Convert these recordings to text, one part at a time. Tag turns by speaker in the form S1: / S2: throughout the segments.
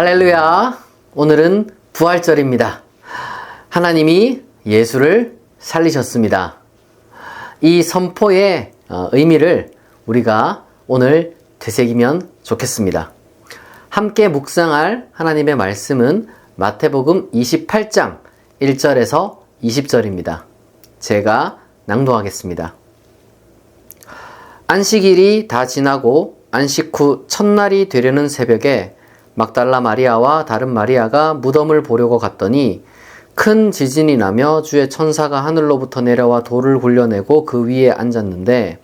S1: 할렐루야! 오늘은 부활절입니다. 하나님이 예수를 살리셨습니다. 이 선포의 의미를 우리가 오늘 되새기면 좋겠습니다. 함께 묵상할 하나님의 말씀은 마태복음 28장 1절에서 20절입니다. 제가 낭독하겠습니다. 안식일이 다 지나고 안식 후 첫날이 되려는 새벽에 막달라 마리아와 다른 마리아가 무덤을 보려고 갔더니 큰 지진이 나며 주의 천사가 하늘로부터 내려와 돌을 굴려내고 그 위에 앉았는데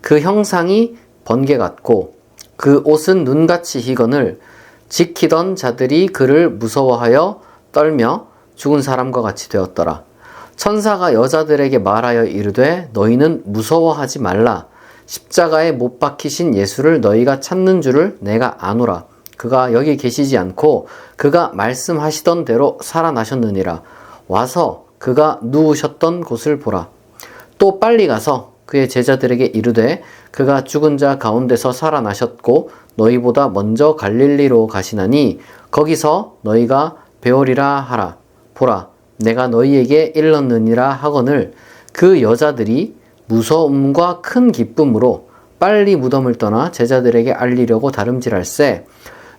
S1: 그 형상이 번개 같고 그 옷은 눈같이 희건을 지키던 자들이 그를 무서워하여 떨며 죽은 사람과 같이 되었더라. 천사가 여자들에게 말하여 이르되 너희는 무서워하지 말라. 십자가에 못 박히신 예수를 너희가 찾는 줄을 내가 아노라. 그가 여기 계시지 않고 그가 말씀하시던 대로 살아나셨느니라. 와서 그가 누우셨던 곳을 보라. 또 빨리 가서 그의 제자들에게 이르되 그가 죽은 자 가운데서 살아나셨고 너희보다 먼저 갈릴리로 가시나니 거기서 너희가 배우리라 하라. 보라, 내가 너희에게 일렀느니라 하거늘 그 여자들이 무서움과 큰 기쁨으로 빨리 무덤을 떠나 제자들에게 알리려고 다름질할세.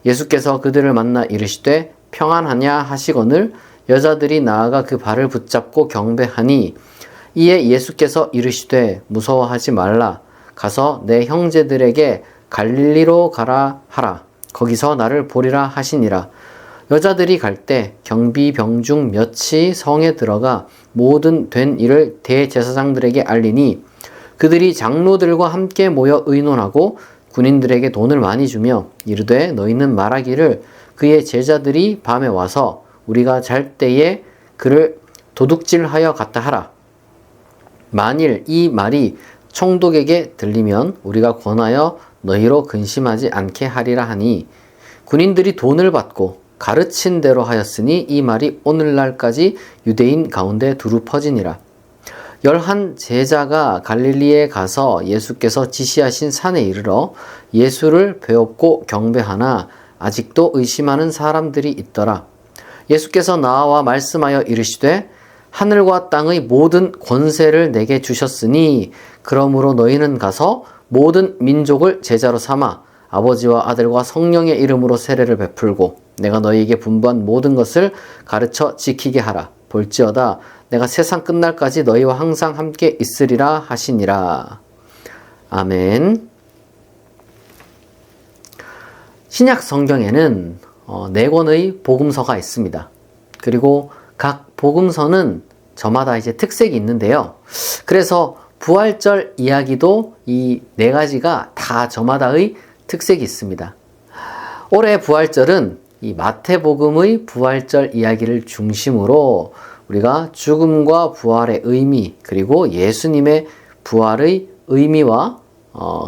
S1: 예수께서 그들을 만나 이르시되 평안하냐 하시거늘 여자들이 나아가 그 발을 붙잡고 경배하니 이에 예수께서 이르시되 무서워하지 말라. 가서 내 형제들에게 갈릴리로 가라 하라. 거기서 나를 보리라 하시니라. 여자들이 갈 때 경비병 중 몇이 성에 들어가 모든 된 일을 대제사장들에게 알리니 그들이 장로들과 함께 모여 의논하고 군인들에게 돈을 많이 주며 이르되 너희는 말하기를 그의 제자들이 밤에 와서 우리가 잘 때에 그를 도둑질하여 갔다 하라. 만일 이 말이 총독에게 들리면 우리가 권하여 너희로 근심하지 않게 하리라 하니 군인들이 돈을 받고 가르친 대로 하였으니 이 말이 오늘날까지 유대인 가운데 두루 퍼지니라. 11 제자가 갈릴리에 가서 예수께서 지시하신 산에 이르러 예수를 배웠고 경배하나 아직도 의심하는 사람들이 있더라. 예수께서 나와 말씀하여 이르시되 하늘과 땅의 모든 권세를 내게 주셨으니 그러므로 너희는 가서 모든 민족을 제자로 삼아 아버지와 아들과 성령의 이름으로 세례를 베풀고 내가 너희에게 분부한 모든 것을 가르쳐 지키게 하라. 볼지어다 내가 세상 끝날까지 너희와 항상 함께 있으리라 하시니라. 아멘. 신약 성경에는 4권의 복음서가 있습니다. 그리고 각 복음서는 저마다 이제 특색이 있는데요. 그래서 부활절 이야기도 이 4가지가 다 저마다의 특색이 있습니다. 올해 부활절은 이 마태복음의 부활절 이야기를 중심으로 우리가 죽음과 부활의 의미 그리고 예수님의 부활의 의미와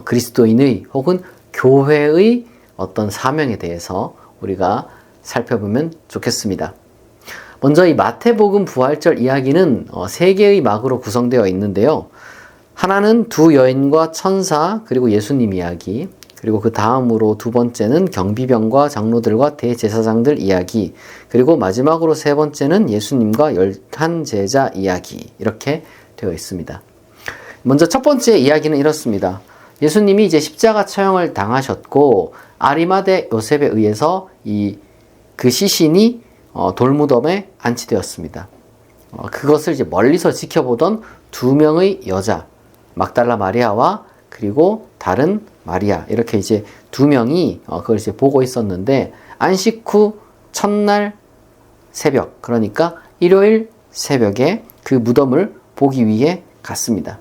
S1: 그리스도인의 혹은 교회의 어떤 사명에 대해서 우리가 살펴보면 좋겠습니다. 먼저 이 마태복음 부활절 이야기는 3개의 막으로 구성되어 있는데요. 하나는 2 여인과 천사 그리고 예수님 이야기, 그리고 그 다음으로 2번째는 경비병과 장로들과 대제사장들 이야기, 그리고 마지막으로 3번째는 예수님과 11 제자 이야기, 이렇게 되어 있습니다. 먼저 첫 번째 이야기는 이렇습니다. 예수님이 이제 십자가 처형을 당하셨고 아리마대 요셉에 의해서 그 시신이 돌무덤에 안치되었습니다. 그것을 이제 멀리서 지켜보던 2명의 여자, 막달라 마리아와 그리고 다른 마리아, 이렇게 이제 2명이 그걸 이제 보고 있었는데 안식 후 첫날 새벽, 그러니까 일요일 새벽에 그 무덤을 보기 위해 갔습니다.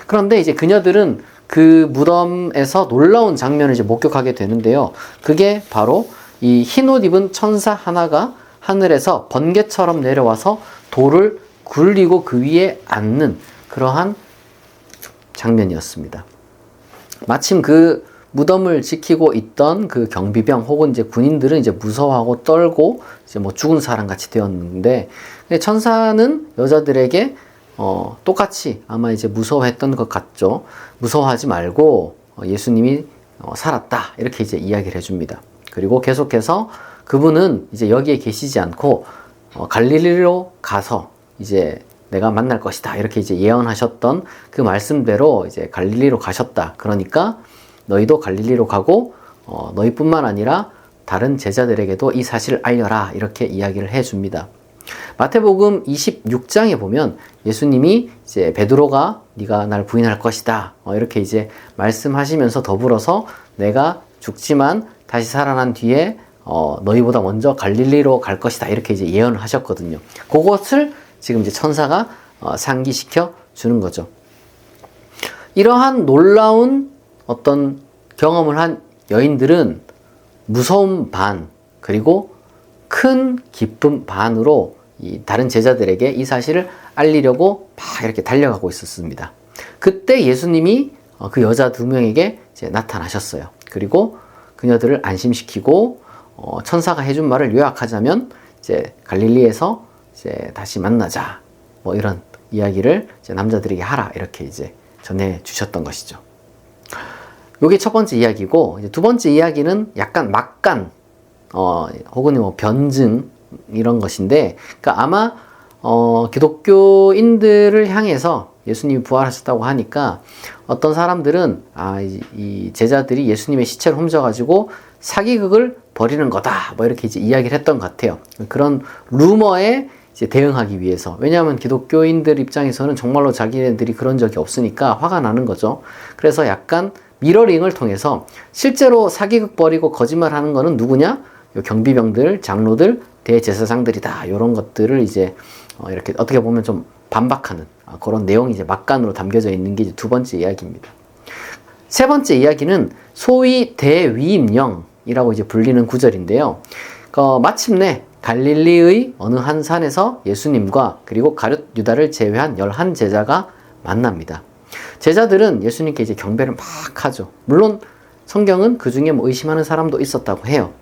S1: 그런데 이제 그녀들은 그 무덤에서 놀라운 장면을 이제 목격하게 되는데요. 그게 바로 이 흰옷 입은 천사 하나가 하늘에서 번개처럼 내려와서 돌을 굴리고 그 위에 앉는 그러한 장면이었습니다. 마침 그 무덤을 지키고 있던 그 경비병 혹은 이제 군인들은 이제 무서워하고 떨고 이제 뭐 죽은 사람 같이 되었는데 천사는 여자들에게 똑같이 아마 이제 무서워했던 것 같죠. 무서워하지 말고 예수님이 살았다 이렇게 이제 이야기를 해줍니다. 그리고 계속해서 그분은 이제 여기에 계시지 않고 갈릴리로 가서 이제 내가 만날 것이다 이렇게 이제 예언하셨던 그 말씀대로 이제 갈릴리로 가셨다. 그러니까 너희도 갈릴리로 가고 너희뿐만 아니라 다른 제자들에게도 이 사실을 알려라 이렇게 이야기를 해줍니다. 마태복음 26장에 보면 예수님이 이제 베드로가 네가 날 부인할 것이다 이렇게 이제 말씀하시면서 더불어서 내가 죽지만 다시 살아난 뒤에 너희보다 먼저 갈릴리로 갈 것이다 이렇게 이제 예언을 하셨거든요. 그것을 지금 이제 천사가 상기시켜 주는 거죠. 이러한 놀라운 어떤 경험을 한 여인들은 무서움 반 그리고 큰 기쁨 반으로 이 다른 제자들에게 이 사실을 알리려고 막 이렇게 달려가고 있었습니다. 그때 예수님이 그 여자 두 명에게 이제 나타나셨어요. 그리고 그녀들을 안심시키고 천사가 해준 말을 요약하자면 이제 갈릴리에서 이제 다시 만나자 뭐 이런 이야기를 이제 남자들에게 하라 이렇게 이제 전해 주셨던 것이죠. 요게 첫 번째 이야기고 이제 두 번째 이야기는 약간 막간 혹은 뭐 변증 이런 것인데 그러니까 아마 기독교인들을 향해서 예수님이 부활하셨다고 하니까 어떤 사람들은 이 제자들이 예수님의 시체를 훔쳐가지고 사기극을 벌이는 거다 뭐 이렇게 이제 이야기를 했던 것 같아요. 그런 루머에 이제 대응하기 위해서. 왜냐하면 기독교인들 입장에서는 정말로 자기네들이 그런 적이 없으니까 화가 나는 거죠. 그래서 약간 미러링을 통해서 실제로 사기극 벌이고 거짓말하는 거는 누구냐? 요 경비병들, 장로들, 대제사장들이다. 이런 것들을 이제 이렇게 어떻게 보면 좀 반박하는 그런 내용이 이제 막간으로 담겨져 있는 게 이제 두 번째 이야기입니다. 세 번째 이야기는 소위 대위임령이라고 이제 불리는 구절인데요. 마침내 갈릴리의 어느 한 산에서 예수님과 그리고 가룟 유다를 제외한 11제자가 만납니다. 제자들은 예수님께 이제 경배를 막 하죠. 물론 성경은 그 중에 뭐 의심하는 사람도 있었다고 해요.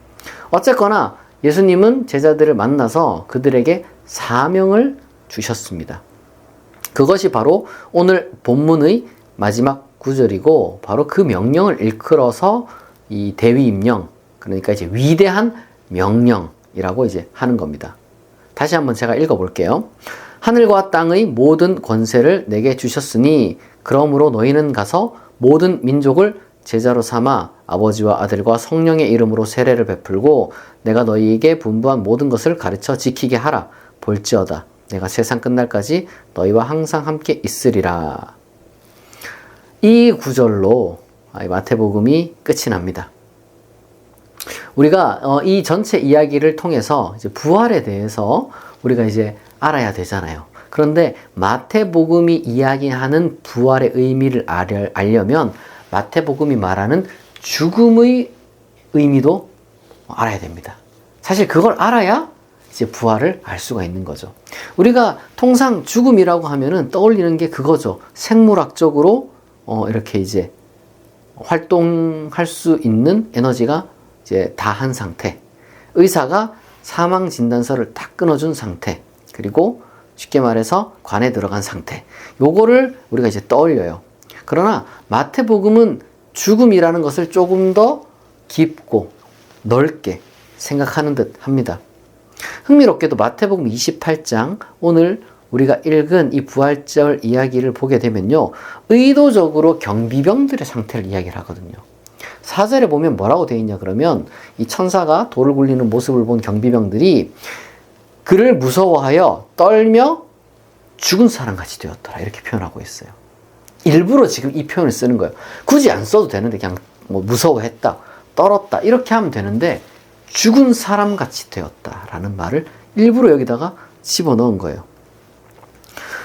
S1: 어쨌거나 예수님은 제자들을 만나서 그들에게 사명을 주셨습니다. 그것이 바로 오늘 본문의 마지막 구절이고 바로 그 명령을 일컬어서 이 대위임령, 그러니까 이제 위대한 명령이라고 이제 하는 겁니다. 다시 한번 제가 읽어볼게요. 하늘과 땅의 모든 권세를 내게 주셨으니 그러므로 너희는 가서 모든 민족을 제자로 삼아 아버지와 아들과 성령의 이름으로 세례를 베풀고 내가 너희에게 분부한 모든 것을 가르쳐 지키게 하라. 볼지어다 내가 세상 끝날까지 너희와 항상 함께 있으리라. 이 구절로 마태복음이 끝이 납니다. 우리가 이 전체 이야기를 통해서 이제 부활에 대해서 우리가 이제 알아야 되잖아요. 그런데 마태복음이 이야기하는 부활의 의미를 알려면 마태복음이 말하는 죽음의 의미도 알아야 됩니다. 사실 그걸 알아야 이제 부활을 알 수가 있는 거죠. 우리가 통상 죽음이라고 하면은 떠올리는 게 그거죠. 생물학적으로 이렇게 이제 활동할 수 있는 에너지가 이제 다한 상태. 의사가 사망 진단서를 딱 끊어준 상태. 그리고 쉽게 말해서 관에 들어간 상태. 요거를 우리가 이제 떠올려요. 그러나 마태복음은 죽음이라는 것을 조금 더 깊고 넓게 생각하는 듯 합니다. 흥미롭게도 마태복음 28장 오늘 우리가 읽은 이 부활절 이야기를 보게 되면요. 의도적으로 경비병들의 상태를 이야기를 하거든요. 4절에 보면 뭐라고 되어 있냐 그러면 이 천사가 돌을 굴리는 모습을 본 경비병들이 그를 무서워하여 떨며 죽은 사람같이 되었더라 이렇게 표현하고 있어요. 일부러 지금 이 표현을 쓰는 거예요. 굳이 안 써도 되는데 그냥 뭐 무서워했다, 떨었다 이렇게 하면 되는데 죽은 사람같이 되었다라는 말을 일부러 여기다가 집어넣은 거예요.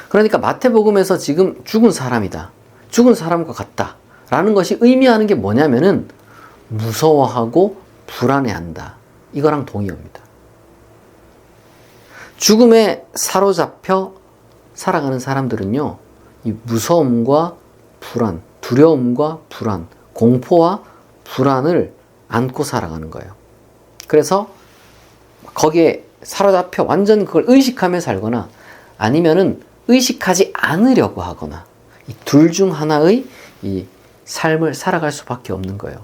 S1: 그러니까 마태복음에서 지금 죽은 사람이다, 죽은 사람과 같다 라는 것이 의미하는 게 뭐냐면은 무서워하고 불안해한다. 이거랑 동의어입니다. 죽음에 사로잡혀 살아가는 사람들은요, 이 무서움과 불안, 두려움과 불안, 공포와 불안을 안고 살아가는 거예요. 그래서 거기에 사로잡혀 완전 그걸 의식하며 살거나 아니면은 의식하지 않으려고 하거나 이 둘 중 하나의 이 삶을 살아갈 수밖에 없는 거예요.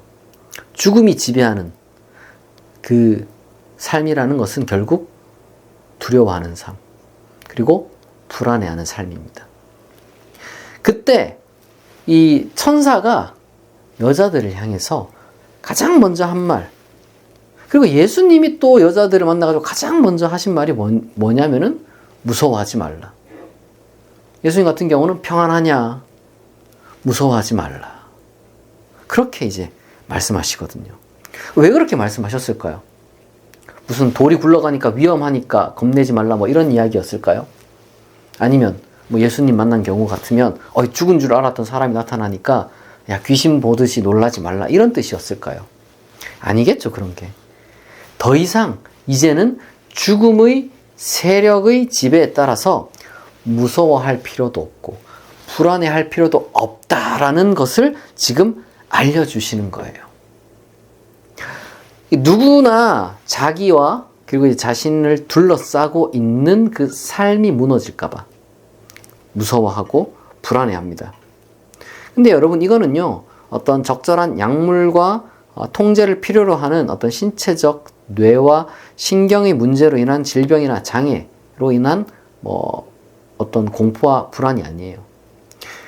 S1: 죽음이 지배하는 그 삶이라는 것은 결국 두려워하는 삶, 그리고 불안해하는 삶입니다. 그때 이 천사가 여자들을 향해서 가장 먼저 한 말, 그리고 예수님이 또 여자들을 만나가지고 가장 먼저 하신 말이 뭐냐면은 무서워하지 말라. 예수님 같은 경우는 평안하냐? 무서워하지 말라. 그렇게 이제 말씀하시거든요. 왜 그렇게 말씀하셨을까요? 무슨 돌이 굴러가니까 위험하니까 겁내지 말라 뭐 이런 이야기였을까요? 아니면 뭐 예수님 만난 경우 같으면 죽은 줄 알았던 사람이 나타나니까 야 귀신 보듯이 놀라지 말라 이런 뜻이었을까요? 아니겠죠, 그런 게. 더 이상 이제는 죽음의 세력의 지배에 따라서 무서워할 필요도 없고 불안해할 필요도 없다라는 것을 지금 알려주시는 거예요. 누구나 자기와 그리고 자신을 둘러싸고 있는 그 삶이 무너질까봐 무서워하고 불안해합니다. 근데 여러분, 이거는요, 어떤 적절한 약물과 통제를 필요로 하는 어떤 신체적 뇌와 신경의 문제로 인한 질병이나 장애로 인한 어떤 공포와 불안이 아니에요.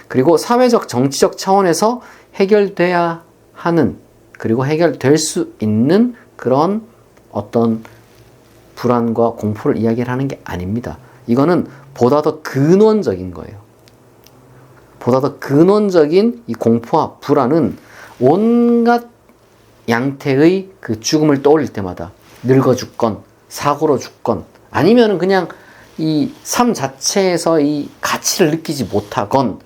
S1: 그리고 사회적 정치적 차원에서 해결돼야 하는, 그리고 해결될 수 있는 그런 어떤 불안과 공포를 이야기를 하는 게 아닙니다. 이거는 보다 더 근원적인 거예요. 보다 더 근원적인 이 공포와 불안은 온갖 양태의 그 죽음을 떠올릴 때마다 늙어 죽건 사고로 죽건 아니면은 그냥 이 삶 자체에서 이 가치를 느끼지 못하건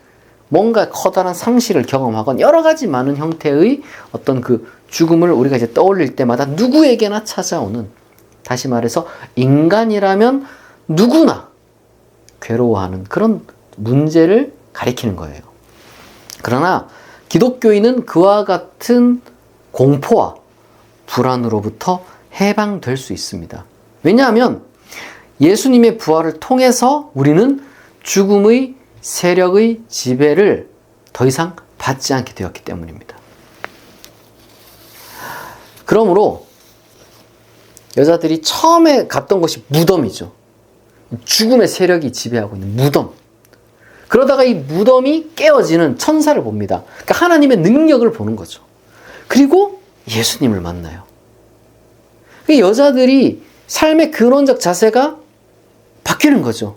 S1: 뭔가 커다란 상실을 경험하건 여러 가지 많은 형태의 어떤 그 죽음을 우리가 이제 떠올릴 때마다 누구에게나 찾아오는, 다시 말해서 인간이라면 누구나 괴로워하는 그런 문제를 가리키는 거예요. 그러나 기독교인은 그와 같은 공포와 불안으로부터 해방될 수 있습니다. 왜냐하면 예수님의 부활을 통해서 우리는 죽음의 세력의 지배를 더 이상 받지 않게 되었기 때문입니다. 그러므로 여자들이 처음에 갔던 곳이 무덤이죠. 죽음의 세력이 지배하고 있는 무덤. 그러다가 이 무덤이 깨어지는 천사를 봅니다. 그러니까 하나님의 능력을 보는 거죠. 그리고 예수님을 만나요. 여자들이 삶의 근원적 자세가 바뀌는 거죠.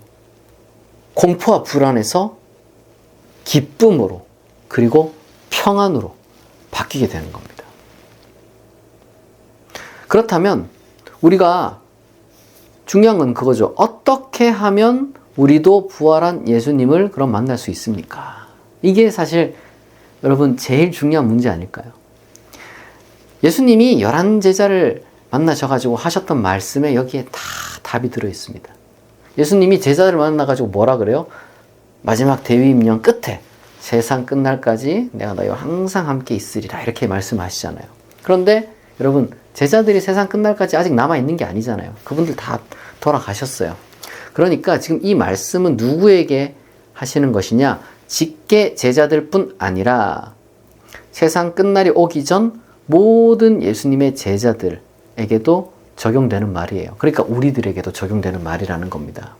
S1: 공포와 불안에서 기쁨으로, 그리고 평안으로 바뀌게 되는 겁니다. 그렇다면 우리가 중요한 건 그거죠. 어떻게 하면 우리도 부활한 예수님을 그럼 만날 수 있습니까? 이게 사실 여러분 제일 중요한 문제 아닐까요? 예수님이 11제자를 만나셔가지고 하셨던 말씀에 여기에 다 답이 들어있습니다. 예수님이 제자들을 만나가지고 뭐라 그래요? 마지막 대위임령 끝에 세상 끝날까지 내가 너희와 항상 함께 있으리라 이렇게 말씀하시잖아요. 그런데 여러분 제자들이 세상 끝날까지 아직 남아있는 게 아니잖아요. 그분들 다 돌아가셨어요. 그러니까 지금 이 말씀은 누구에게 하시는 것이냐? 직계 제자들 뿐 아니라 세상 끝날이 오기 전 모든 예수님의 제자들에게도 적용되는 말이에요. 그러니까 우리들에게도 적용되는 말이라는 겁니다.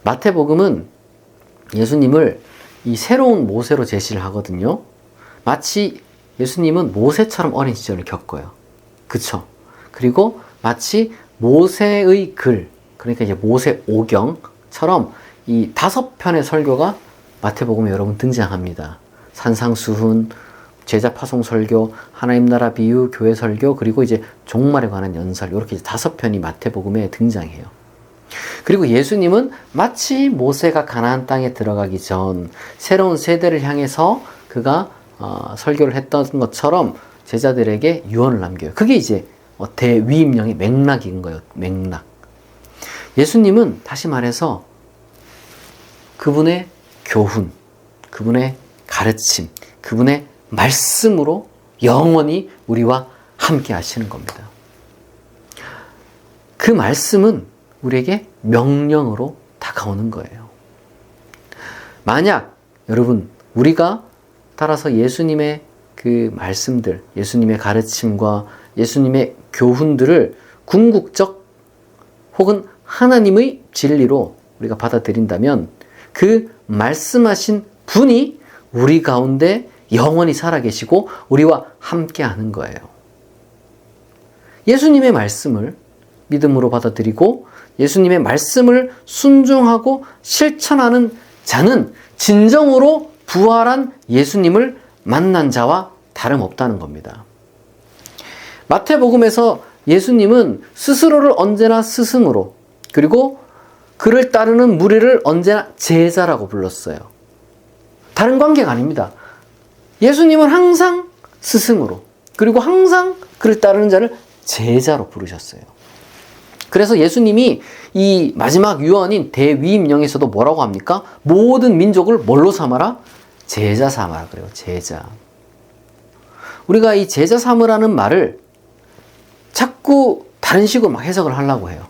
S1: 마태복음은 예수님을 이 새로운 모세로 제시를 하거든요. 마치 예수님은 모세처럼 어린 시절을 겪어요. 그쵸? 그리고 마치 모세의 글, 그러니까 이제 모세 오경처럼 이 5편의 설교가 마태복음에 여러분 등장합니다. 산상수훈, 제자 파송 설교, 하나님 나라 비유, 교회 설교, 그리고 이제 종말에 관한 연설, 이렇게 5편이 마태복음에 등장해요. 그리고 예수님은 마치 모세가 가나안 땅에 들어가기 전 새로운 세대를 향해서 그가 설교를 했던 것처럼 제자들에게 유언을 남겨요. 그게 이제 대위임령의 맥락인 거예요. 맥락. 예수님은 다시 말해서 그분의 교훈, 그분의 가르침, 그분의 말씀으로 영원히 우리와 함께 하시는 겁니다. 그 말씀은 우리에게 명령으로 다가오는 거예요. 만약 여러분 우리가 따라서 예수님의 그 말씀들, 예수님의 가르침과 예수님의 교훈들을 궁극적 혹은 하나님의 진리로 우리가 받아들인다면 그 말씀하신 분이 우리 가운데 영원히 살아계시고 우리와 함께하는 거예요. 예수님의 말씀을 믿음으로 받아들이고 예수님의 말씀을 순종하고 실천하는 자는 진정으로 부활한 예수님을 만난 자와 다름없다는 겁니다. 마태복음에서 예수님은 스스로를 언제나 스승으로 그리고 그를 따르는 무리를 언제나 제자라고 불렀어요. 다른 관계가 아닙니다. 예수님은 항상 스승으로 그리고 항상 그를 따르는 자를 제자로 부르셨어요. 그래서 예수님이 이 마지막 유언인 대위임령에서도 뭐라고 합니까? 모든 민족을 뭘로 삼아라? 제자 삼아라 그래요. 제자. 우리가 이 제자 삼으라는 말을 자꾸 다른 식으로 막 해석을 하려고 해요.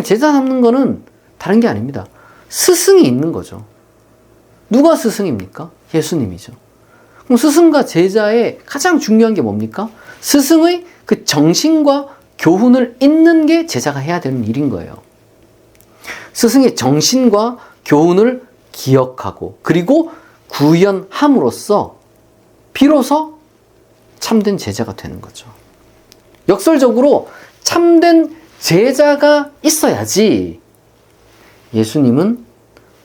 S1: 제자 삼는 거는 다른 게 아닙니다. 스승이 있는 거죠. 누가 스승입니까? 예수님이죠. 그럼 스승과 제자의 가장 중요한 게 뭡니까? 스승의 그 정신과 교훈을 잇는 게 제자가 해야 되는 일인 거예요. 스승의 정신과 교훈을 기억하고 그리고 구현함으로써 비로소 참된 제자가 되는 거죠. 역설적으로 참된 제자가 있어야지 예수님은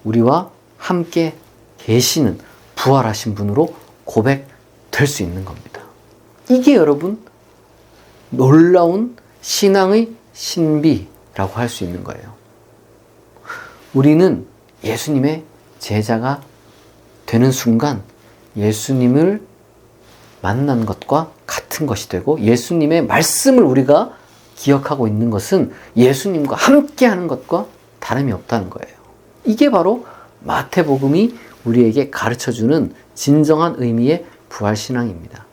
S1: 우리와 함께 계시는 부활하신 분으로 고백될 수 있는 겁니다. 이게 여러분 놀라운 신앙의 신비라고 할 수 있는 거예요. 우리는 예수님의 제자가 되는 순간 예수님을 만난 것과 같은 것이 되고 예수님의 말씀을 우리가 기억하고 있는 것은 예수님과 함께하는 것과 다름이 없다는 거예요. 이게 바로 마태복음이 우리에게 가르쳐주는 진정한 의미의 부활신앙입니다.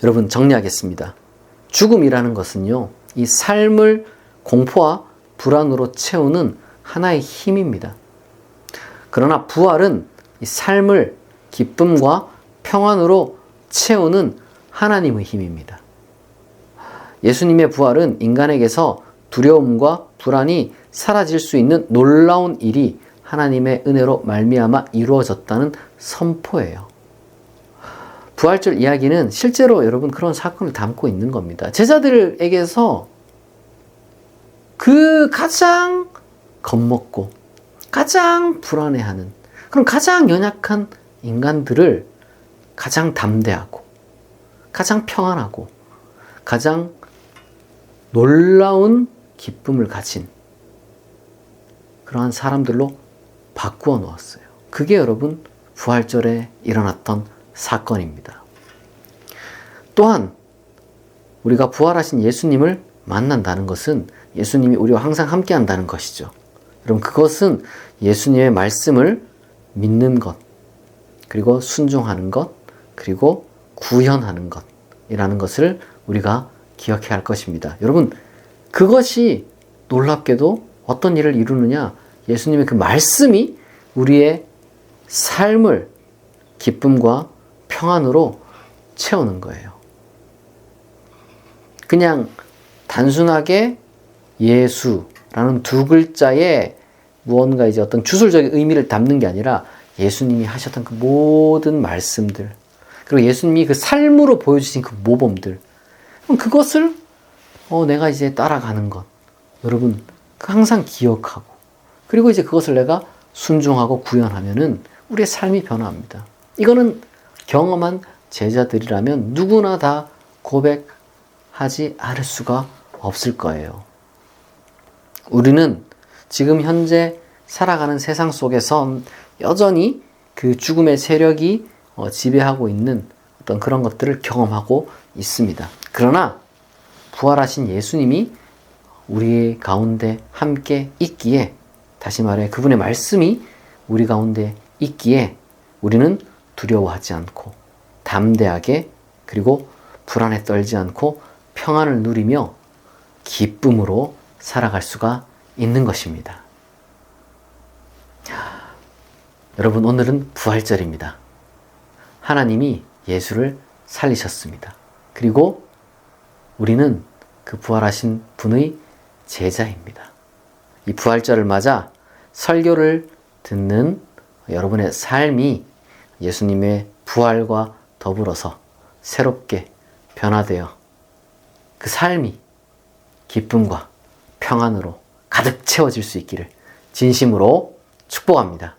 S1: 여러분 정리하겠습니다. 죽음이라는 것은요, 이 삶을 공포와 불안으로 채우는 하나의 힘입니다. 그러나 부활은 이 삶을 기쁨과 평안으로 채우는 하나님의 힘입니다. 예수님의 부활은 인간에게서 두려움과 불안이 사라질 수 있는 놀라운 일이 하나님의 은혜로 말미암아 이루어졌다는 선포예요. 부활절 이야기는 실제로 여러분 그런 사건을 담고 있는 겁니다. 제자들에게서 그 가장 겁먹고 가장 불안해하는 그런 가장 연약한 인간들을 가장 담대하고 가장 평안하고 가장 놀라운 기쁨을 가진 그러한 사람들로 바꾸어 놓았어요. 그게 여러분 부활절에 일어났던 사건입니다. 또한 우리가 부활하신 예수님을 만난다는 것은 예수님이 우리와 항상 함께 한다는 것이죠. 여러분 그것은 예수님의 말씀을 믿는 것, 그리고 순종하는 것, 그리고 구현하는 것이라는 것을 우리가 기억해야 할 것입니다. 여러분 그것이 놀랍게도 어떤 일을 이루느냐? 예수님의 그 말씀이 우리의 삶을 기쁨과 평안으로 채우는 거예요. 그냥 단순하게 예수라는 두 글자에 무언가 이제 어떤 주술적인 의미를 담는 게 아니라 예수님이 하셨던 그 모든 말씀들, 그리고 예수님이 그 삶으로 보여주신 그 모범들, 그것을 내가 이제 따라가는 것, 여러분 항상 기억하고, 그리고 이제 그것을 내가 순종하고 구현하면은 우리의 삶이 변화합니다. 이거는 경험한 제자들이라면 누구나 다 고백하지 않을 수가 없을 거예요. 우리는 지금 현재 살아가는 세상 속에선 여전히 그 죽음의 세력이 지배하고 있는 어떤 그런 것들을 경험하고 있습니다. 그러나 부활하신 예수님이 우리 가운데 함께 있기에, 다시 말해 그분의 말씀이 우리 가운데 있기에 우리는 두려워하지 않고 담대하게, 그리고 불안에 떨지 않고 평안을 누리며 기쁨으로 살아갈 수가 있는 것입니다. 여러분 오늘은 부활절입니다. 하나님이 예수를 살리셨습니다. 그리고 우리는 그 부활하신 분의 제자입니다. 이 부활절을 맞아 설교를 듣는 여러분의 삶이 예수님의 부활과 더불어서 새롭게 변화되어 그 삶이 기쁨과 평안으로 가득 채워질 수 있기를 진심으로 축복합니다.